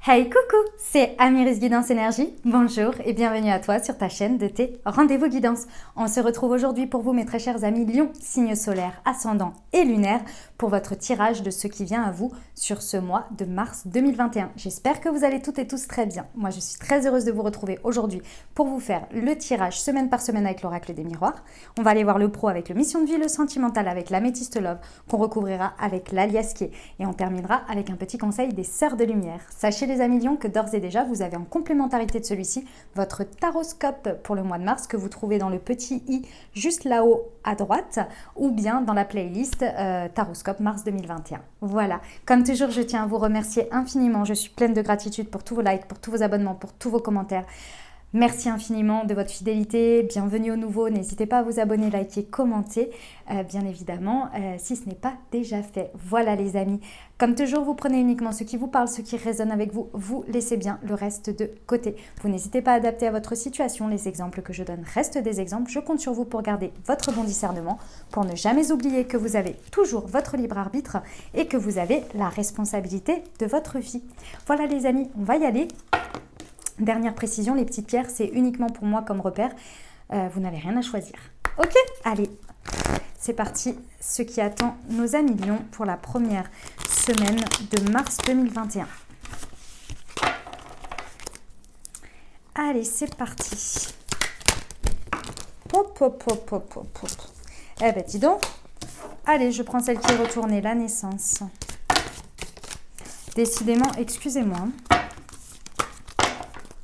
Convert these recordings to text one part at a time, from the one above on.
Hey coucou, c'est Amiris Guidance Énergie. Bonjour et bienvenue à toi sur ta chaîne de tes rendez-vous guidance. On se retrouve aujourd'hui pour vous mes très chers amis Lion, signe solaire, ascendant et lunaire pour votre tirage de ce qui vient à vous sur ce mois de mars 2021. J'espère que vous allez toutes et tous très bien. Moi je suis très heureuse de vous retrouver aujourd'hui pour vous faire le tirage semaine par semaine avec l'oracle des miroirs. On va aller voir le pro avec le mission de vie, le sentimental avec l'améthyste love qu'on recouvrira avec l'aliasqué et on terminera avec un petit conseil des sœurs de lumière. Sachez les amis Lion que d'ores et déjà vous avez en complémentarité de celui-ci votre taroscope pour le mois de mars que vous trouvez dans le petit i juste là-haut à droite ou bien dans la playlist taroscope mars 2021. Voilà, comme toujours je tiens à vous remercier infiniment, je suis pleine de gratitude pour tous vos likes, pour tous vos abonnements, pour tous vos commentaires. Merci infiniment de votre fidélité, bienvenue aux nouveaux, n'hésitez pas à vous abonner, liker, commenter, bien évidemment, si ce n'est pas déjà fait. Voilà les amis, comme toujours vous prenez uniquement ce qui vous parle, ce qui résonne avec vous, vous laissez bien le reste de côté. Vous n'hésitez pas à adapter à votre situation, les exemples que je donne restent des exemples, je compte sur vous pour garder votre bon discernement, pour ne jamais oublier que vous avez toujours votre libre arbitre et que vous avez la responsabilité de votre vie. Voilà les amis, on va y aller. Dernière précision, les petites pierres, c'est uniquement pour moi comme repère. Vous n'avez rien à choisir. Ok, allez, c'est parti. Ce qui attend nos amis Lions pour la première semaine de mars 2021. Allez, c'est parti. Hop, hop, hop, hop, hop, hop. Eh ben, dis donc. Allez, je prends celle qui est retournée, la naissance. Décidément, excusez-moi.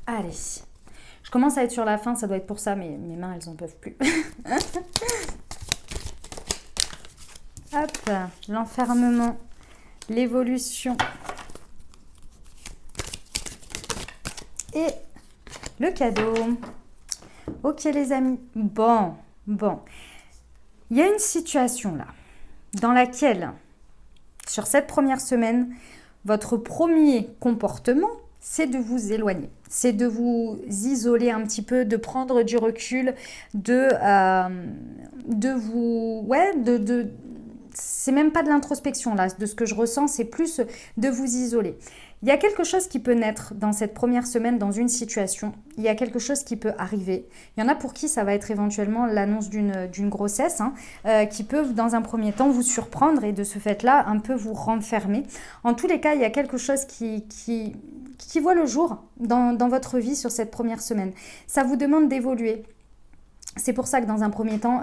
Allez, je commence à être sur la fin, ça doit être pour ça, mais mes mains, elles en peuvent plus. Hop, l'enfermement, l'évolution et le cadeau. Ok les amis, bon, il y a une situation là, dans laquelle, sur cette première semaine, votre premier comportement, c'est de vous éloigner, c'est de vous isoler un petit peu, de prendre du recul, c'est même pas de l'introspection là, de ce que je ressens, c'est plus de vous isoler. Il y a quelque chose qui peut naître dans cette première semaine, dans une situation, il y a quelque chose qui peut arriver. Il y en a pour qui ça va être éventuellement l'annonce d'une grossesse, qui peut dans un premier temps vous surprendre et de ce fait-là un peu vous renfermer. En tous les cas, il y a quelque chose qui voit le jour dans votre vie sur cette première semaine. Ça vous demande d'évoluer. C'est pour ça que dans un premier temps,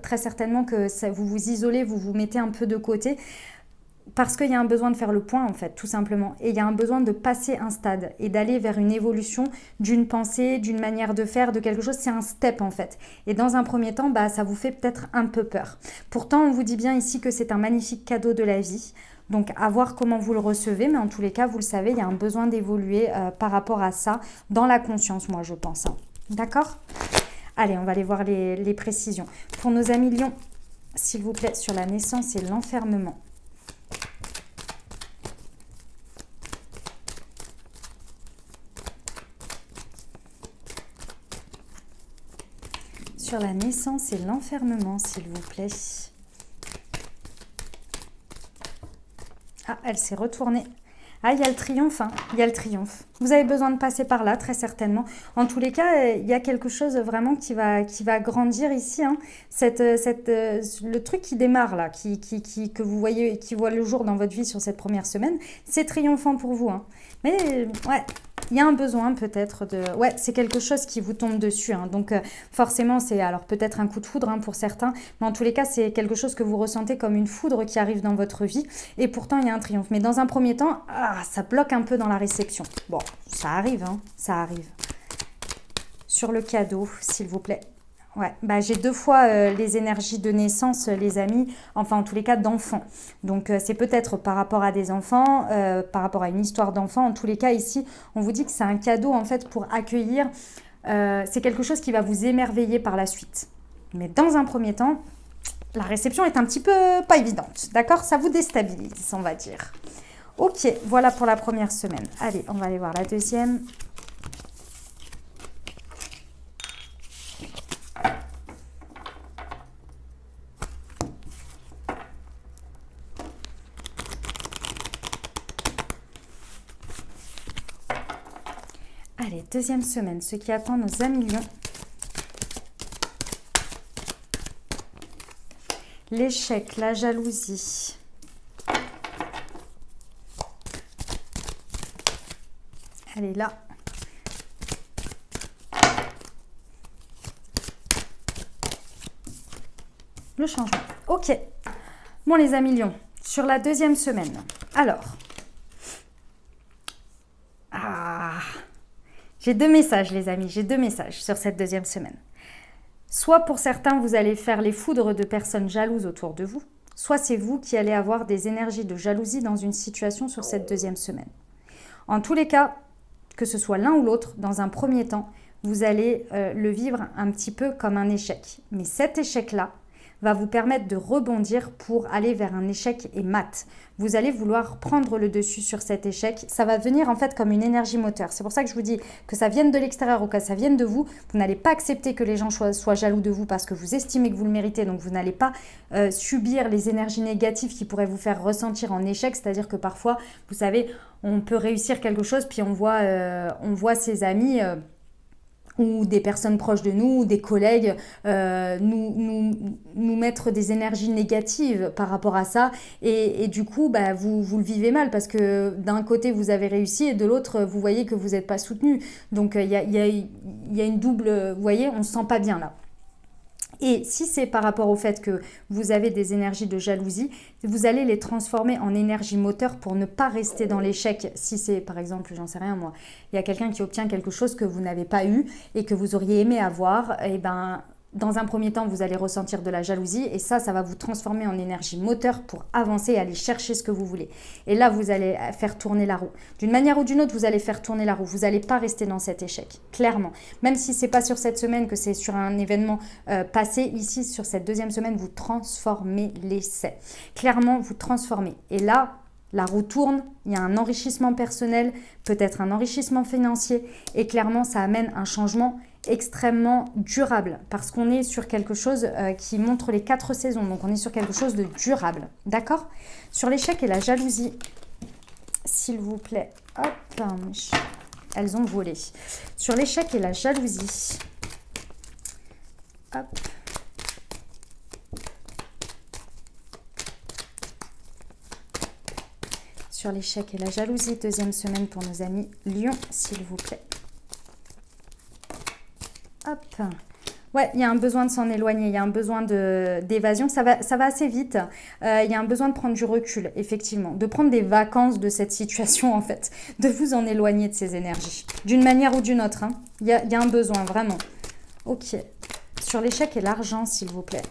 très certainement que vous vous isolez, vous vous mettez un peu de côté, parce qu'il y a un besoin de faire le point en fait, tout simplement. Et il y a un besoin de passer un stade et d'aller vers une évolution d'une pensée, d'une manière de faire, de quelque chose. C'est un step en fait. Et dans un premier temps, ça vous fait peut-être un peu peur. Pourtant, on vous dit bien ici que c'est un magnifique cadeau de la vie. Donc, à voir comment vous le recevez. Mais en tous les cas, vous le savez, il y a un besoin d'évoluer par rapport à ça dans la conscience, moi, je pense. D'accord ? Allez, on va aller voir les précisions. Pour nos amis Lions, s'il vous plaît, sur la naissance et l'enfermement. Sur la naissance et l'enfermement, s'il vous plaît. Ah, elle s'est retournée. Ah, il y a le triomphe, il y a le triomphe. Vous avez besoin de passer par là, très certainement. En tous les cas, il y a quelque chose vraiment qui va grandir ici. Le truc qui démarre là, que vous voyez, qui voit le jour dans votre vie sur cette première semaine, c'est triomphant pour vous. Mais ouais, il y a un besoin peut-être de... Ouais, c'est quelque chose qui vous tombe dessus. Donc forcément, c'est alors peut-être un coup de foudre pour certains. Mais en tous les cas, c'est quelque chose que vous ressentez comme une foudre qui arrive dans votre vie. Et pourtant, il y a un triomphe. Mais dans un premier temps, ça bloque un peu dans la réception. Bon, ça arrive, ça arrive. Sur le cadeau, s'il vous plaît. Ouais, j'ai deux fois les énergies de naissance, les amis, enfin en tous les cas d'enfants. Donc c'est peut-être par rapport à des enfants, par rapport à une histoire d'enfant. En tous les cas ici, on vous dit que c'est un cadeau en fait pour accueillir. C'est quelque chose qui va vous émerveiller par la suite. Mais dans un premier temps, la réception est un petit peu pas évidente, d'accord? Ça vous déstabilise, on va dire. Ok, voilà pour la première semaine. Allez, on va aller voir la deuxième. Allez, deuxième semaine, ce qui attend nos amis lions. L'échec, la jalousie. Allez, là. Le changement. Ok. Bon, les amis lions, sur la deuxième semaine. Alors. J'ai deux messages, les amis. J'ai deux messages sur cette deuxième semaine. Soit pour certains, vous allez faire les foudres de personnes jalouses autour de vous. Soit c'est vous qui allez avoir des énergies de jalousie dans une situation sur cette deuxième semaine. En tous les cas, que ce soit l'un ou l'autre, dans un premier temps, vous allez le vivre un petit peu comme un échec. Mais cet échec-là va vous permettre de rebondir pour aller vers un échec et mat. Vous allez vouloir prendre le dessus sur cet échec. Ça va venir en fait comme une énergie moteur. C'est pour ça que je vous dis que ça vienne de l'extérieur ou que ça vienne de vous. Vous n'allez pas accepter que les gens soient jaloux de vous parce que vous estimez que vous le méritez. Donc vous n'allez pas subir les énergies négatives qui pourraient vous faire ressentir en échec. C'est-à-dire que parfois, vous savez, on peut réussir quelque chose puis on voit ses amis... ou des personnes proches de nous, ou des collègues, nous mettre des énergies négatives par rapport à ça. Et du coup, bah, vous le vivez mal parce que d'un côté, vous avez réussi et de l'autre, vous voyez que vous n'êtes pas soutenu. Donc, il y a une double... Vous voyez, on ne se sent pas bien là. Et si c'est par rapport au fait que vous avez des énergies de jalousie, vous allez les transformer en énergie moteur pour ne pas rester dans l'échec. Si c'est, par exemple, j'en sais rien moi, il y a quelqu'un qui obtient quelque chose que vous n'avez pas eu et que vous auriez aimé avoir, et ben... Dans un premier temps, vous allez ressentir de la jalousie et ça va vous transformer en énergie moteur pour avancer et aller chercher ce que vous voulez. Et là, vous allez faire tourner la roue. D'une manière ou d'une autre, vous allez faire tourner la roue. Vous n'allez pas rester dans cet échec, clairement. Même si ce n'est pas sur cette semaine, que c'est sur un événement passé, ici, sur cette deuxième semaine, vous transformez l'essai. Clairement, vous transformez. Et là... La roue tourne, il y a un enrichissement personnel, peut-être un enrichissement financier et clairement ça amène un changement extrêmement durable parce qu'on est sur quelque chose qui montre les 4 saisons, donc on est sur quelque chose de durable, d'accord? Sur l'échec et la jalousie, s'il vous plaît, hop, elles ont volé. Sur l'échec et la jalousie, hop. Sur l'échec et la jalousie, deuxième semaine pour nos amis Lion, s'il vous plaît. Hop. Ouais, il y a un besoin de s'en éloigner, il y a un besoin d'évasion, ça va assez vite. Il y a un besoin de prendre du recul, effectivement, de prendre des vacances de cette situation, en fait, de vous en éloigner de ces énergies, d'une manière ou d'une autre. Hein. Il y a un besoin, vraiment. Ok. Sur l'échec et l'argent, s'il vous plaît.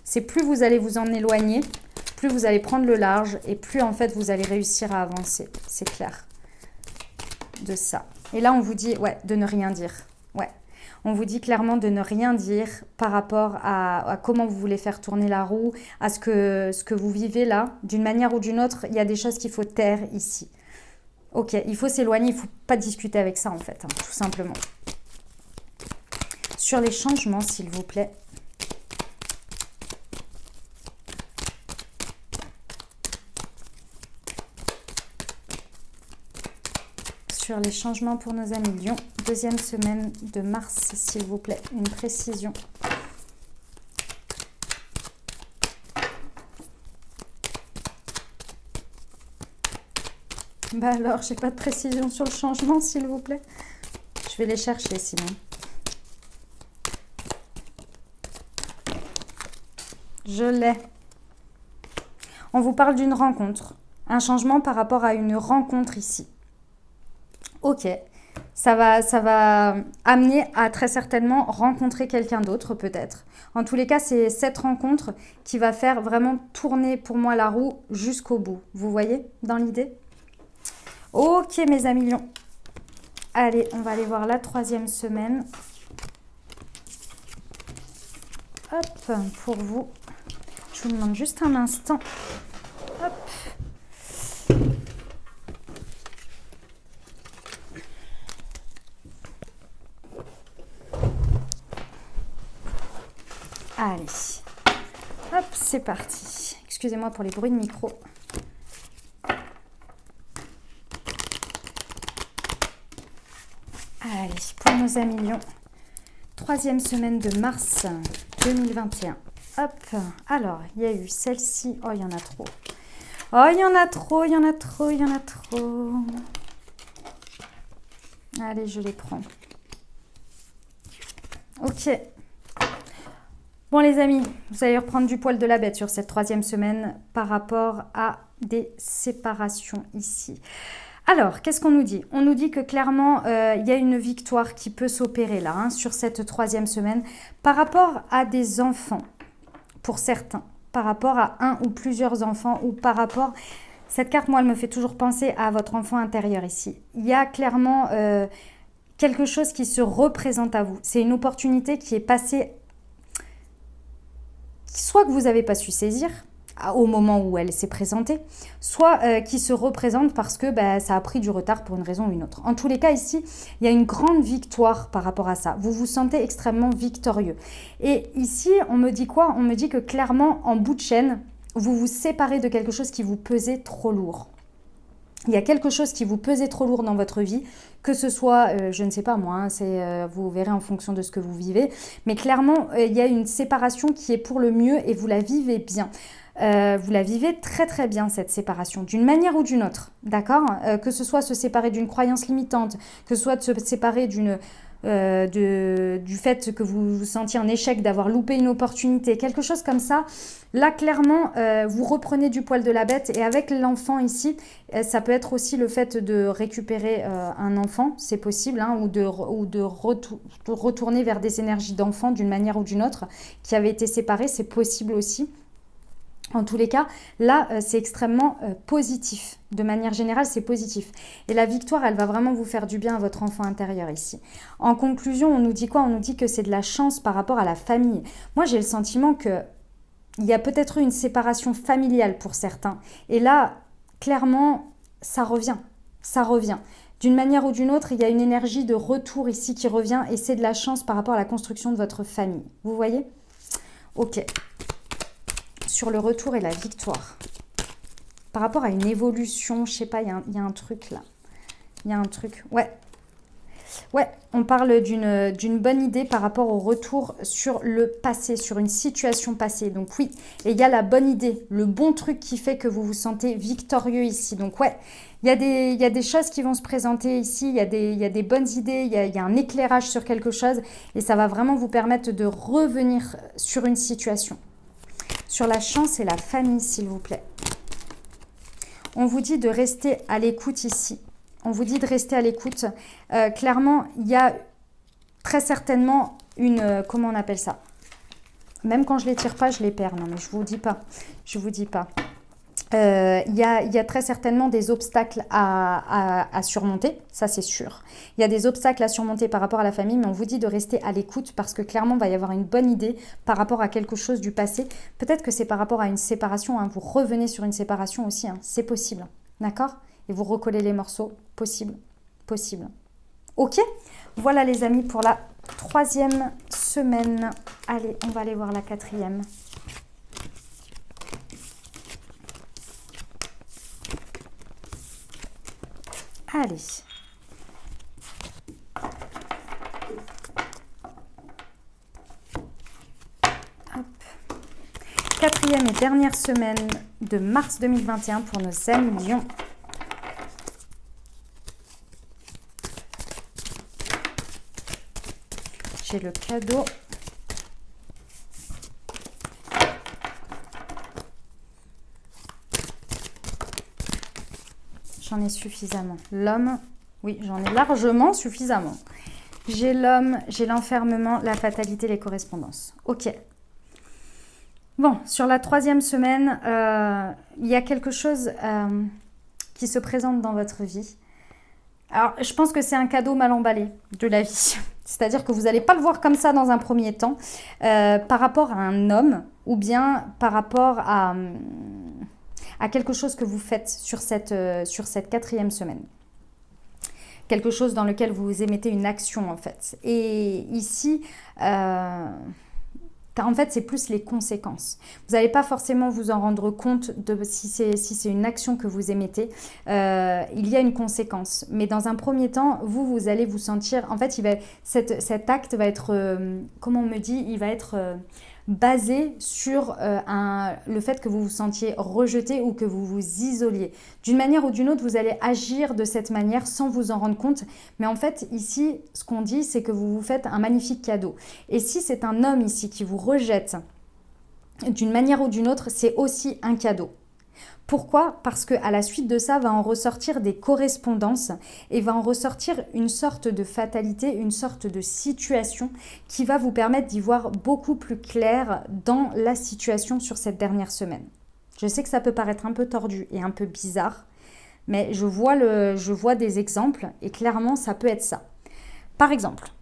C'est plus vous allez vous en éloigner, plus vous allez prendre le large et plus en fait vous allez réussir à avancer. C'est clair de ça. Et là on vous dit ouais, de ne rien dire. Ouais. On vous dit clairement de ne rien dire par rapport à comment vous voulez faire tourner la roue, à ce que vous vivez là. D'une manière ou d'une autre, il y a des choses qu'il faut taire ici. Ok, il faut s'éloigner, il ne faut pas discuter avec ça en fait, hein, tout simplement. Sur les changements, s'il vous plaît. Sur les changements pour nos amis Lion, deuxième semaine de mars, s'il vous plaît, une précision. Bah alors, j'ai pas de précision sur le changement, s'il vous plaît. Je vais les chercher sinon. Je l'ai. On vous parle d'une rencontre. Un changement par rapport à une rencontre ici. Ok, ça va amener à très certainement rencontrer quelqu'un d'autre peut-être. En tous les cas, c'est cette rencontre qui va faire vraiment tourner pour moi la roue jusqu'au bout. Vous voyez dans l'idée? Ok mes amis lions. Allez, on va aller voir la troisième semaine. Hop, pour vous. Je vous demande juste un instant. Hop. Allez, hop, c'est parti. Excusez-moi pour les bruits de micro. Allez, pour nos amis lions, troisième semaine de mars 2021. Hop, alors, il y a eu celle-ci. Oh, il y en a trop. Oh, il y en a trop, il y en a trop, il y en a trop. Allez, je les prends. Ok. Bon les amis, vous allez reprendre du poil de la bête sur cette troisième semaine par rapport à des séparations ici. Alors, qu'est-ce qu'on nous dit? On nous dit que clairement, il y a une victoire qui peut s'opérer là, hein, sur cette troisième semaine, par rapport à des enfants, pour certains, par rapport à un ou plusieurs enfants, ou par rapport... Cette carte, moi, elle me fait toujours penser à votre enfant intérieur ici. Il y a clairement quelque chose qui se représente à vous. C'est une opportunité qui est passée... soit que vous n'avez pas su saisir au moment où elle s'est présentée, soit qui se représente parce que ça a pris du retard pour une raison ou une autre. En tous les cas, ici, il y a une grande victoire par rapport à ça. Vous vous sentez extrêmement victorieux. Et ici, on me dit quoi? On me dit que clairement, en bout de chaîne, vous vous séparez de quelque chose qui vous pesait trop lourd. Il y a quelque chose qui vous pesait trop lourd dans votre vie, que ce soit, je ne sais pas moi, hein, vous verrez en fonction de ce que vous vivez, mais clairement, il y a une séparation qui est pour le mieux et vous la vivez bien. Vous la vivez très très bien cette séparation, d'une manière ou d'une autre, d'accord? Que ce soit se séparer d'une croyance limitante, que ce soit de se séparer du fait que vous vous sentiez en échec d'avoir loupé une opportunité, quelque chose comme ça. Là, clairement, vous reprenez du poil de la bête et avec l'enfant ici, ça peut être aussi le fait de récupérer un enfant, c'est possible, hein, ou de retourner vers des énergies d'enfant d'une manière ou d'une autre qui avaient été séparées, c'est possible aussi. En tous les cas, là, c'est extrêmement positif. De manière générale, c'est positif. Et la victoire, elle va vraiment vous faire du bien à votre enfant intérieur ici. En conclusion, on nous dit quoi? On nous dit que c'est de la chance par rapport à la famille. Moi, j'ai le sentiment qu'il y a peut-être eu une séparation familiale pour certains. Et là, clairement, ça revient. Ça revient. D'une manière ou d'une autre, il y a une énergie de retour ici qui revient et c'est de la chance par rapport à la construction de votre famille. Vous voyez? Ok. Sur le retour et la victoire. Par rapport à une évolution, je sais pas, il y a un truc là. Il y a un truc, ouais. Ouais, on parle d'une bonne idée par rapport au retour sur le passé, sur une situation passée. Donc oui, et il y a la bonne idée, le bon truc qui fait que vous vous sentez victorieux ici. Donc ouais, il y a des choses qui vont se présenter ici, il y a des bonnes idées, il y a un éclairage sur quelque chose et ça va vraiment vous permettre de revenir sur une situation. Sur la chance et la famille, s'il vous plaît. On vous dit de rester à l'écoute ici. On vous dit de rester à l'écoute. Clairement, il y a très certainement une... comment on appelle ça? Même quand je ne les tire pas, je les perds. Non, mais je ne vous dis pas. Je vous dis pas. Il y a très certainement des obstacles à surmonter, ça c'est sûr. Il y a des obstacles à surmonter par rapport à la famille, mais on vous dit de rester à l'écoute parce que clairement, il va y avoir une bonne idée par rapport à quelque chose du passé. Peut-être que c'est par rapport à une séparation, hein. Vous revenez sur une séparation aussi, hein. C'est possible, d'accord? Et vous recollez les morceaux, possible, possible. Ok? Voilà les amis pour la troisième semaine. Allez, on va aller voir la quatrième. Allez. Hop. Quatrième et dernière semaine de mars 2021 pour nos amis Lions. J'ai le cadeau. J'en ai suffisamment. L'homme, oui, j'en ai largement suffisamment. J'ai l'homme, j'ai l'enfermement, la fatalité, les correspondances. Ok. Bon, sur la troisième semaine, il y a quelque chose qui se présente dans votre vie. Alors, je pense que c'est un cadeau mal emballé de la vie. C'est-à-dire que vous n'allez pas le voir comme ça dans un premier temps, par rapport à un homme ou bien par rapport à quelque chose que vous faites sur cette quatrième semaine. Quelque chose dans lequel vous émettez une action en fait. Et ici, En fait, c'est plus les conséquences. Vous n'allez pas forcément vous en rendre compte de si c'est une action que vous émettez. Il y a une conséquence. Mais dans un premier temps, vous allez vous sentir... En fait, cet acte va être... comment on me dit? Il va être... basé sur le fait que vous vous sentiez rejeté ou que vous vous isoliez. D'une manière ou d'une autre, vous allez agir de cette manière sans vous en rendre compte. Mais en fait, ici, ce qu'on dit, c'est que vous vous faites un magnifique cadeau. Et si c'est un homme ici qui vous rejette d'une manière ou d'une autre, c'est aussi un cadeau. Pourquoi? Parce qu'à la suite de ça, va en ressortir des correspondances et va en ressortir une sorte de fatalité, une sorte de situation qui va vous permettre d'y voir beaucoup plus clair dans la situation sur cette dernière semaine. Je sais que ça peut paraître un peu tordu et un peu bizarre, mais je vois des exemples et clairement, ça peut être ça. Par exemple,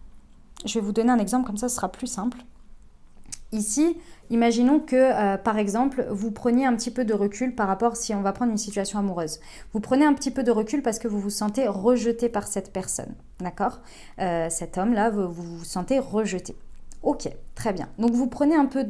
je vais vous donner un exemple, comme ça, ce sera plus simple. Ici, imaginons que, par exemple, vous preniez un petit peu de recul par rapport, si on va prendre une situation amoureuse. Vous prenez un petit peu de recul parce que vous vous sentez rejeté par cette personne, d'accord? Cet homme-là, vous vous sentez rejeté. Ok, très bien. Donc, vous prenez un peu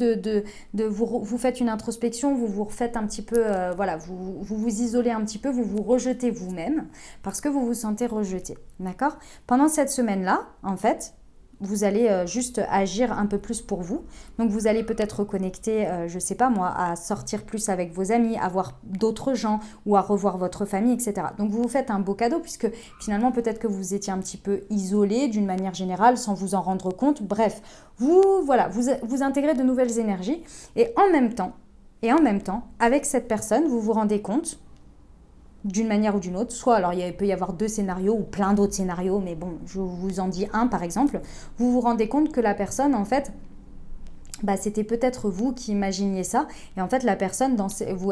vous faites une introspection, vous vous refaites un petit peu, voilà, vous isolez un petit peu, vous vous rejetez vous-même parce que vous vous sentez rejeté, d'accord? Pendant cette semaine-là, en fait, vous allez juste agir un peu plus pour vous. Donc, vous allez peut-être reconnecter, je ne sais pas moi, à sortir plus avec vos amis, à voir d'autres gens ou à revoir votre famille, etc. Donc, vous vous faites un beau cadeau puisque finalement, peut-être que vous étiez un petit peu isolé d'une manière générale sans vous en rendre compte. Bref, vous intégrez de nouvelles énergies et en même temps, avec cette personne, vous vous rendez compte d'une manière ou d'une autre, soit alors il peut y avoir 2 scénarios ou plein d'autres scénarios, mais bon, je vous en dis un par exemple, vous vous rendez compte que la personne en fait, c'était peut-être vous qui imaginiez ça, et en fait la personne,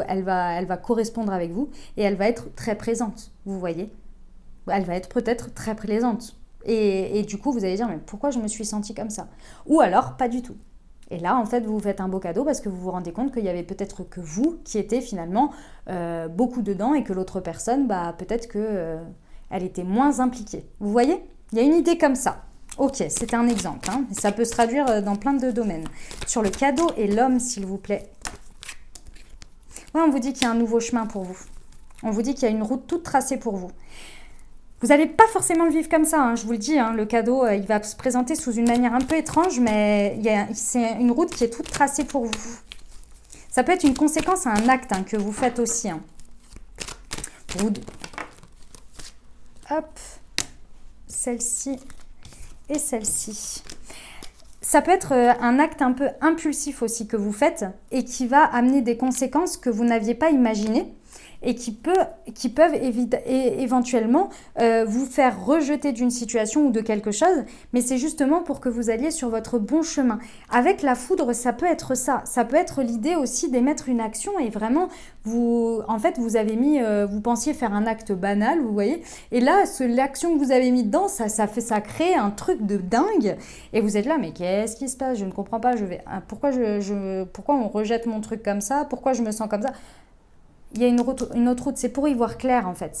elle va correspondre avec vous, et elle va être très présente, vous voyez, elle va être peut-être très présente, et du coup vous allez dire, mais pourquoi je me suis sentie comme ça? Ou alors, pas du tout. Et là, en fait, vous vous faites un beau cadeau parce que vous vous rendez compte qu'il y avait peut-être que vous qui étiez finalement beaucoup dedans et que l'autre personne, peut-être qu'elle était moins impliquée. Vous voyez? Il y a une idée comme ça. Ok, c'était un exemple. Hein. Ça peut se traduire dans plein de domaines. Sur le cadeau et l'homme, s'il vous plaît. Ouais, on vous dit qu'il y a un nouveau chemin pour vous. On vous dit qu'il y a une route toute tracée pour vous. Vous n'allez pas forcément le vivre comme ça, hein, je vous le dis, hein, le cadeau, il va se présenter sous une manière un peu étrange, mais c'est une route qui est toute tracée pour vous. Ça peut être une conséquence à un acte que vous faites aussi. Hein. Hop, celle-ci et celle-ci. Ça peut être un acte un peu impulsif aussi que vous faites et qui va amener des conséquences que vous n'aviez pas imaginées. Et qui peuvent éventuellement vous faire rejeter d'une situation ou de quelque chose, mais c'est justement pour que vous alliez sur votre bon chemin. Avec la foudre, ça peut être ça. Ça peut être l'idée aussi d'émettre une action et vraiment, vous pensiez faire un acte banal, vous voyez, et là, l'action que vous avez mis dedans, ça crée un truc de dingue, et vous êtes là, mais qu'est-ce qui se passe? Je ne comprends pas, pourquoi on rejette mon truc comme ça? Pourquoi je me sens comme ça? Il y a une autre route, c'est pour y voir clair en fait.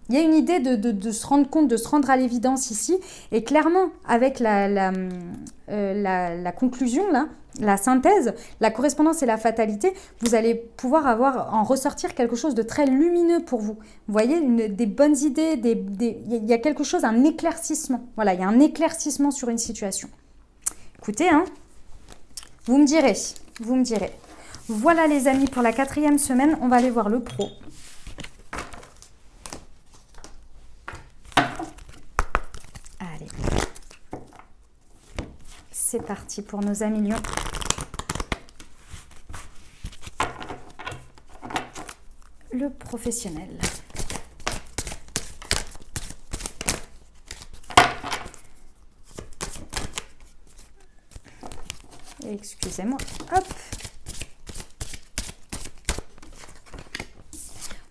Il y a une idée de se rendre compte, de se rendre à l'évidence ici. Et clairement, avec la conclusion, là, la synthèse, la correspondance et la fatalité, vous allez pouvoir en ressortir quelque chose de très lumineux pour vous. Vous voyez, des bonnes idées, il y a quelque chose, un éclaircissement. Voilà, il y a un éclaircissement sur une situation. Écoutez, vous me direz. Voilà les amis, pour la 4e semaine, on va aller voir le pro. Allez, c'est parti pour nos amis lions. Le professionnel. Excusez-moi, hop.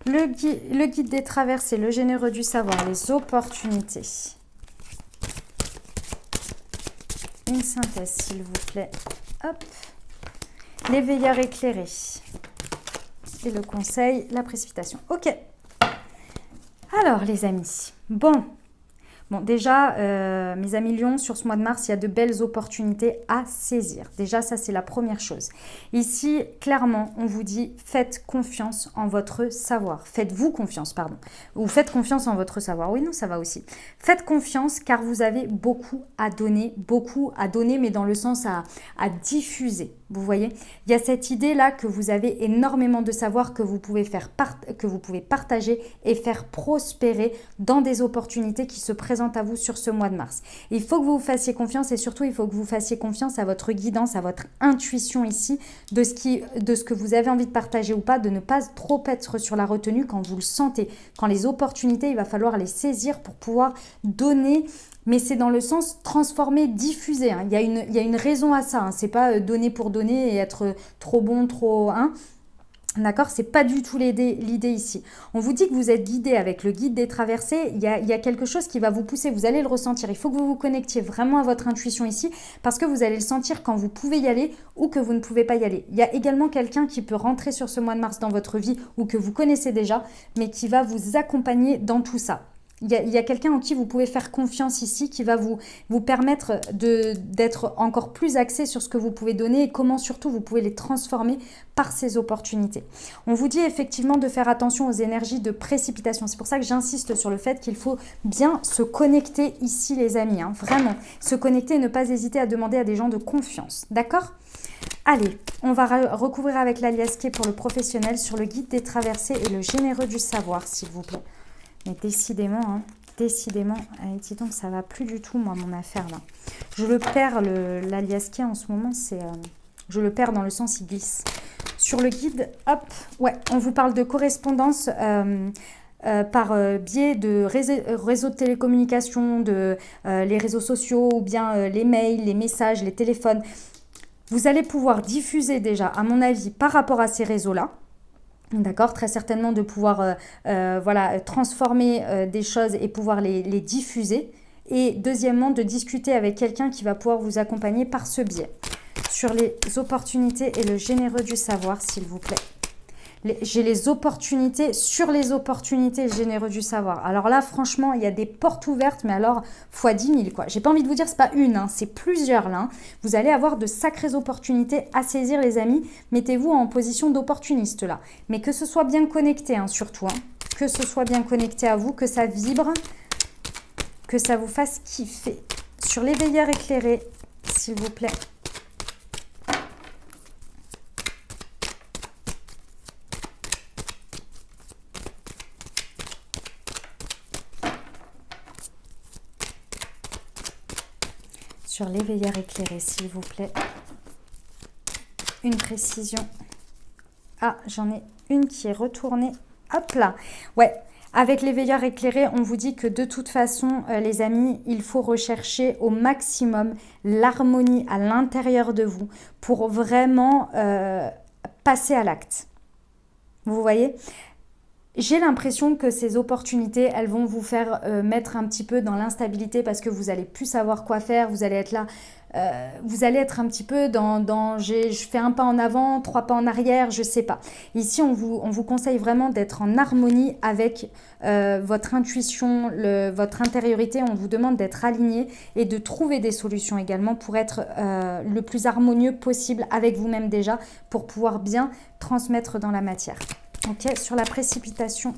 Le guide des traversées, le généreux du savoir, les opportunités. Une synthèse, s'il vous plaît. Hop. L'éveilleur éclairé. Et le conseil, la précipitation. Ok. Alors, les amis. Bon. Bon, déjà, mes amis Lions, sur ce mois de mars, il y a de belles opportunités à saisir. Déjà, ça, c'est la première chose. Ici, clairement, on vous dit, faites confiance en votre savoir. Faites-vous confiance, pardon. Ou faites confiance en votre savoir. Oui, non, ça va aussi. Faites confiance car vous avez beaucoup à donner, mais dans le sens à diffuser. Vous voyez, il y a cette idée-là que vous avez énormément de savoir que vous pouvez partager et faire prospérer dans des opportunités qui se présentent à vous sur ce mois de mars. Il faut que vous vous fassiez confiance et surtout, il faut que vous fassiez confiance à votre guidance, à votre intuition ici, de ce que vous avez envie de partager ou pas, de ne pas trop être sur la retenue quand vous le sentez. Quand les opportunités, il va falloir les saisir pour pouvoir donner. Mais c'est dans le sens transformer, diffuser. Hein. Il y a une raison à ça. Hein. C'est pas donner pour donner et être trop bon, trop... Hein. D'accord, c'est pas du tout l'idée ici. On vous dit que vous êtes guidé avec le guide des traversées. Il y a quelque chose qui va vous pousser. Vous allez le ressentir. Il faut que vous vous connectiez vraiment à votre intuition ici parce que vous allez le sentir quand vous pouvez y aller ou que vous ne pouvez pas y aller. Il y a également quelqu'un qui peut rentrer sur ce mois de mars dans votre vie ou que vous connaissez déjà, mais qui va vous accompagner dans tout ça. Il y a quelqu'un en qui vous pouvez faire confiance ici, qui va vous permettre d'être encore plus axé sur ce que vous pouvez donner et comment surtout vous pouvez les transformer par ces opportunités. On vous dit effectivement de faire attention aux énergies de précipitation. C'est pour ça que j'insiste sur le fait qu'il faut bien se connecter ici les amis, hein, vraiment. Se connecter et ne pas hésiter à demander à des gens de confiance, d'accord ? Allez, on va recouvrir avec l'aliasqué pour le professionnel sur le guide des traversées et le généreux du savoir, s'il vous plaît. Mais décidément, dis donc, ça va plus du tout, moi, mon affaire, là. Je le perds, l'aliasqué, en ce moment, je le perds dans le sens, il glisse. Sur le guide, hop, ouais, on vous parle de correspondance par biais de réseaux de télécommunications, les réseaux sociaux, ou bien les mails, les messages, les téléphones. Vous allez pouvoir diffuser déjà, à mon avis, par rapport à ces réseaux-là. D'accord, très certainement de pouvoir transformer des choses et pouvoir les diffuser. Et deuxièmement, de discuter avec quelqu'un qui va pouvoir vous accompagner par ce biais. Sur les opportunités et le généreux du savoir, s'il vous plaît. J'ai les opportunités, sur les opportunités généreux du savoir. Alors là, franchement, il y a des portes ouvertes, mais alors, fois 10 000, quoi. J'ai pas envie de vous dire, c'est pas une, hein, c'est plusieurs, là. Hein. Vous allez avoir de sacrées opportunités à saisir, les amis. Mettez-vous en position d'opportuniste, là. Mais que ce soit bien connecté, hein, surtout. Hein. Que ce soit bien connecté à vous, que ça vibre, que ça vous fasse kiffer. Sur les veilleurs éclairés, s'il vous plaît. Sur les veilleurs éclairés, s'il vous plaît. Une précision. Ah, j'en ai une qui est retournée. Hop là. Ouais, avec les veilleurs éclairés, on vous dit que de toute façon, les amis, il faut rechercher au maximum l'harmonie à l'intérieur de vous pour vraiment passer à l'acte. Vous voyez ? J'ai l'impression que ces opportunités, elles vont vous faire mettre un petit peu dans l'instabilité parce que vous allez plus savoir quoi faire, vous allez être là, vous allez être un petit peu dans je fais un pas en avant, 3 pas en arrière, je sais pas. Ici, on vous conseille vraiment d'être en harmonie avec votre intuition, votre intériorité. On vous demande d'être aligné et de trouver des solutions également pour être le plus harmonieux possible avec vous-même déjà, pour pouvoir bien transmettre dans la matière. Ok, sur la précipitation.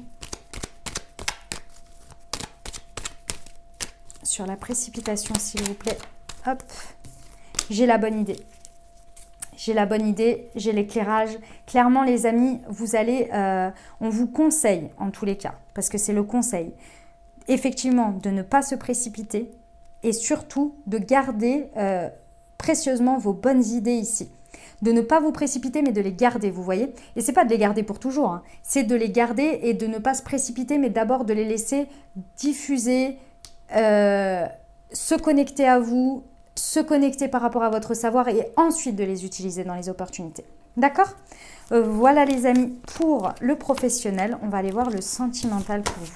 Sur la précipitation, s'il vous plaît. Hop, j'ai la bonne idée. J'ai la bonne idée, j'ai l'éclairage. Clairement, les amis, vous allez, on vous conseille, en tous les cas, parce que c'est le conseil, effectivement, de ne pas se précipiter et surtout de garder précieusement vos bonnes idées ici. De ne pas vous précipiter, mais de les garder, vous voyez. Et c'est pas de les garder pour toujours, hein. C'est de les garder et de ne pas se précipiter, mais d'abord de les laisser diffuser, se connecter à vous, se connecter par rapport à votre savoir et ensuite de les utiliser dans les opportunités. D'accord ? Voilà les amis, pour le professionnel, on va aller voir le sentimental pour vous.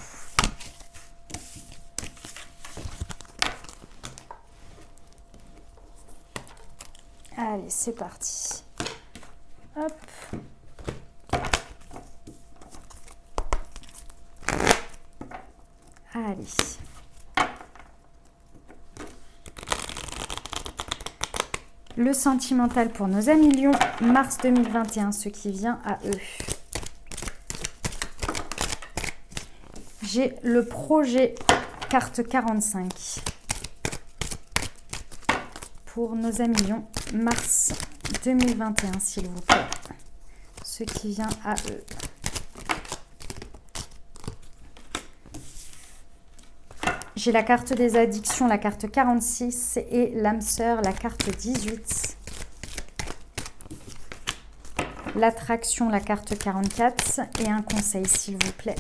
Allez, c'est parti. Hop. Allez. Le sentimental pour nos amis Lion, mars 2021, ce qui vient à eux. J'ai le projet, carte 45. Pour nos amis Lion, mars 2021, s'il vous plaît. Ce qui vient à eux. J'ai la carte des addictions, la carte 46 et l'âme sœur, la carte 18. L'attraction, la carte 44 et un conseil, s'il vous plaît.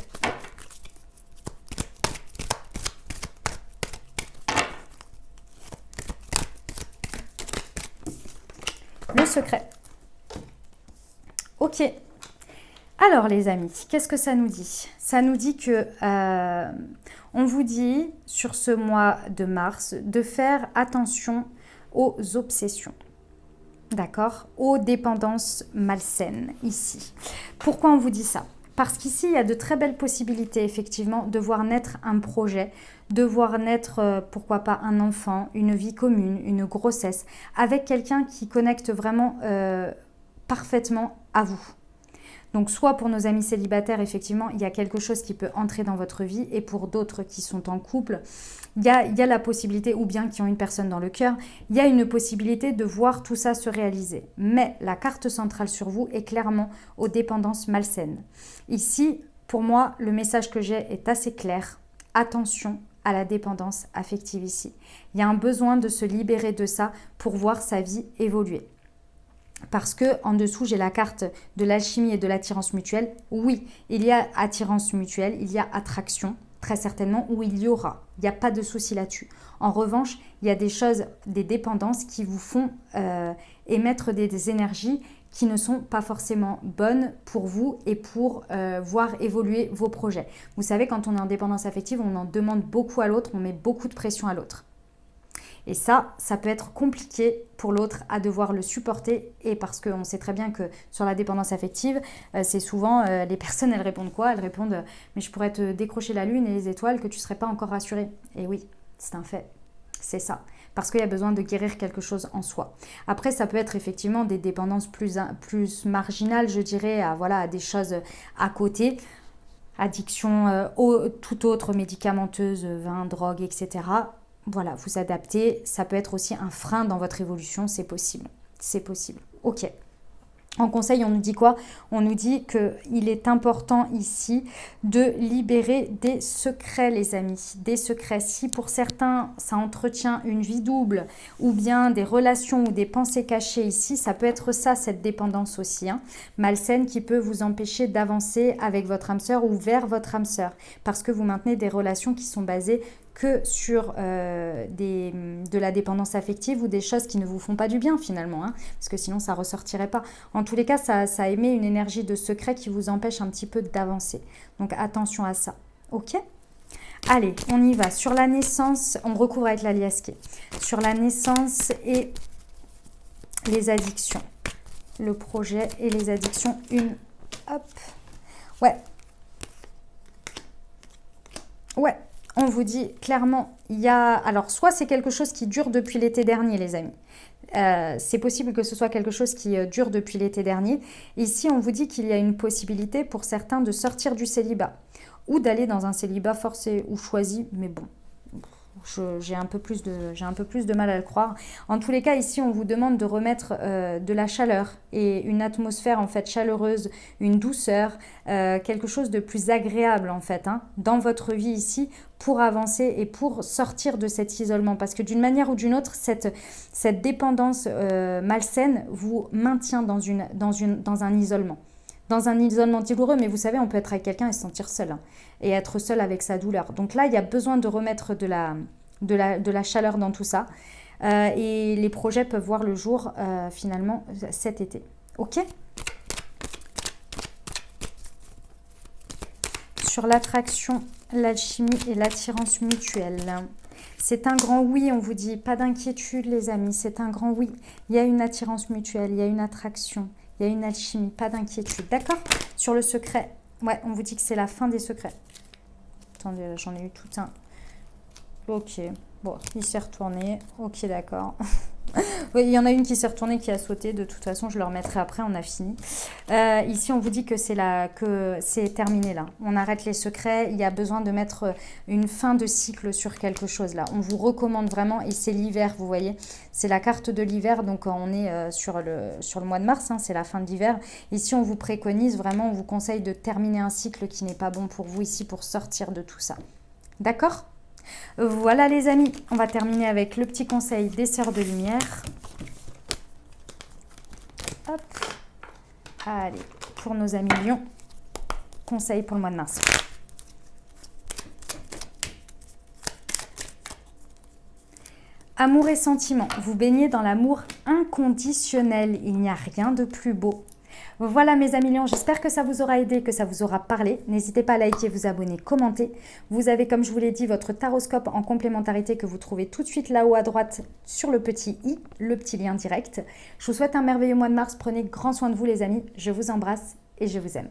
Le secret. Ok. Alors les amis, qu'est-ce que ça nous dit? Ça nous dit que on vous dit sur ce mois de mars de faire attention aux obsessions. D'accord? Aux dépendances malsaines ici. Pourquoi on vous dit ça? Parce qu'ici, il y a de très belles possibilités, effectivement, de voir naître un projet, de voir naître, pourquoi pas, un enfant, une vie commune, une grossesse, avec quelqu'un qui connecte vraiment parfaitement à vous. Donc, soit pour nos amis célibataires, effectivement, il y a quelque chose qui peut entrer dans votre vie, et pour d'autres qui sont en couple, il y a la possibilité, ou bien qui ont une personne dans le cœur, il y a une possibilité de voir tout ça se réaliser. Mais la carte centrale sur vous est clairement aux dépendances malsaines. Ici, pour moi, le message que j'ai est assez clair. Attention à la dépendance affective ici. Il y a un besoin de se libérer de ça pour voir sa vie évoluer. Parce que en dessous, j'ai la carte de l'alchimie et de l'attirance mutuelle. Oui, il y a attirance mutuelle, il y a attraction, très certainement, où il y aura. Il n'y a pas de souci là-dessus. En revanche, il y a des choses, des dépendances qui vous font émettre des énergies qui ne sont pas forcément bonnes pour vous et pour voir évoluer vos projets. Vous savez, quand on est en dépendance affective, on en demande beaucoup à l'autre, on met beaucoup de pression à l'autre. Et ça peut être compliqué pour l'autre à devoir le supporter. Et parce qu'on sait très bien que sur la dépendance affective, c'est souvent les personnes, elles répondent quoi? Elles répondent « mais je pourrais te décrocher la lune et les étoiles que tu ne serais pas encore rassurée ». Et oui, c'est un fait, c'est ça. Parce qu'il y a besoin de guérir quelque chose en soi. Après, ça peut être effectivement des dépendances plus marginales, je dirais, à des choses à côté. Addiction, tout autre, médicamenteuse, vin, drogue, etc. Voilà, vous adaptez. Ça peut être aussi un frein dans votre évolution, c'est possible. C'est possible. Ok. En conseil, on nous dit quoi? On nous dit qu'il est important ici de libérer des secrets, les amis. Des secrets. Si pour certains, ça entretient une vie double ou bien des relations ou des pensées cachées ici, ça peut être ça, cette dépendance aussi, malsaine, qui peut vous empêcher d'avancer avec votre âme sœur ou vers votre âme sœur. Parce que vous maintenez des relations qui sont basées que sur de la dépendance affective ou des choses qui ne vous font pas du bien finalement, parce que sinon ça ne ressortirait pas. En tous les cas, ça émet une énergie de secret qui vous empêche un petit peu d'avancer. Donc attention à ça, ok? Allez, on y va. Sur la naissance, on recouvre avec la liasquée. Sur la naissance et les addictions. Le projet et les addictions, hop. Ouais. On vous dit clairement, il y a... Alors, soit c'est quelque chose qui dure depuis l'été dernier, les amis. C'est possible que ce soit quelque chose qui dure depuis l'été dernier. Ici, on vous dit qu'il y a une possibilité pour certains de sortir du célibat ou d'aller dans un célibat forcé ou choisi, mais bon. J'ai un peu plus de mal à le croire. En tous les cas, ici, on vous demande de remettre de la chaleur et une atmosphère en fait chaleureuse, une douceur, quelque chose de plus agréable en fait dans votre vie ici pour avancer et pour sortir de cet isolement. Parce que d'une manière ou d'une autre, cette dépendance malsaine vous maintient dans un isolement. Dans un isolement douloureux, mais vous savez, on peut être avec quelqu'un et se sentir seul, et être seul avec sa douleur. Donc là, il y a besoin de remettre de la chaleur dans tout ça. Et les projets peuvent voir le jour, finalement, cet été. Ok ? Sur l'attraction, l'alchimie et l'attirance mutuelle. C'est un grand oui, on vous dit. Pas d'inquiétude, les amis. C'est un grand oui. Il y a une attirance mutuelle, il y a une attraction. Il y a une alchimie, pas d'inquiétude. D'accord? Sur le secret, ouais, on vous dit que c'est la fin des secrets. Attendez, là, j'en ai eu tout un. Ok, bon, il s'est retourné. Ok, d'accord. Oui, il y en a une qui s'est retournée, qui a sauté. De toute façon, je le remettrai après, on a fini. Ici, on vous dit que c'est terminé là. On arrête les secrets. Il y a besoin de mettre une fin de cycle sur quelque chose là. On vous recommande vraiment, et c'est l'hiver, vous voyez. C'est la carte de l'hiver, donc on est sur le mois de mars, hein, c'est la fin de l'hiver. Ici, on vous préconise vraiment, on vous conseille de terminer un cycle qui n'est pas bon pour vous ici pour sortir de tout ça. D'accord ? Voilà les amis, on va terminer avec le petit conseil des sœurs de lumière. Hop. Allez, pour nos amis lions, conseil pour le mois de mars. Amour et sentiment, vous baignez dans l'amour inconditionnel, il n'y a rien de plus beau. Voilà mes amis lions, j'espère que ça vous aura aidé, que ça vous aura parlé. N'hésitez pas à liker, vous abonner, commenter. Vous avez, comme je vous l'ai dit, votre taroscope en complémentarité que vous trouvez tout de suite là-haut à droite sur le petit i, le petit lien direct. Je vous souhaite un merveilleux mois de mars, prenez grand soin de vous les amis, je vous embrasse et je vous aime.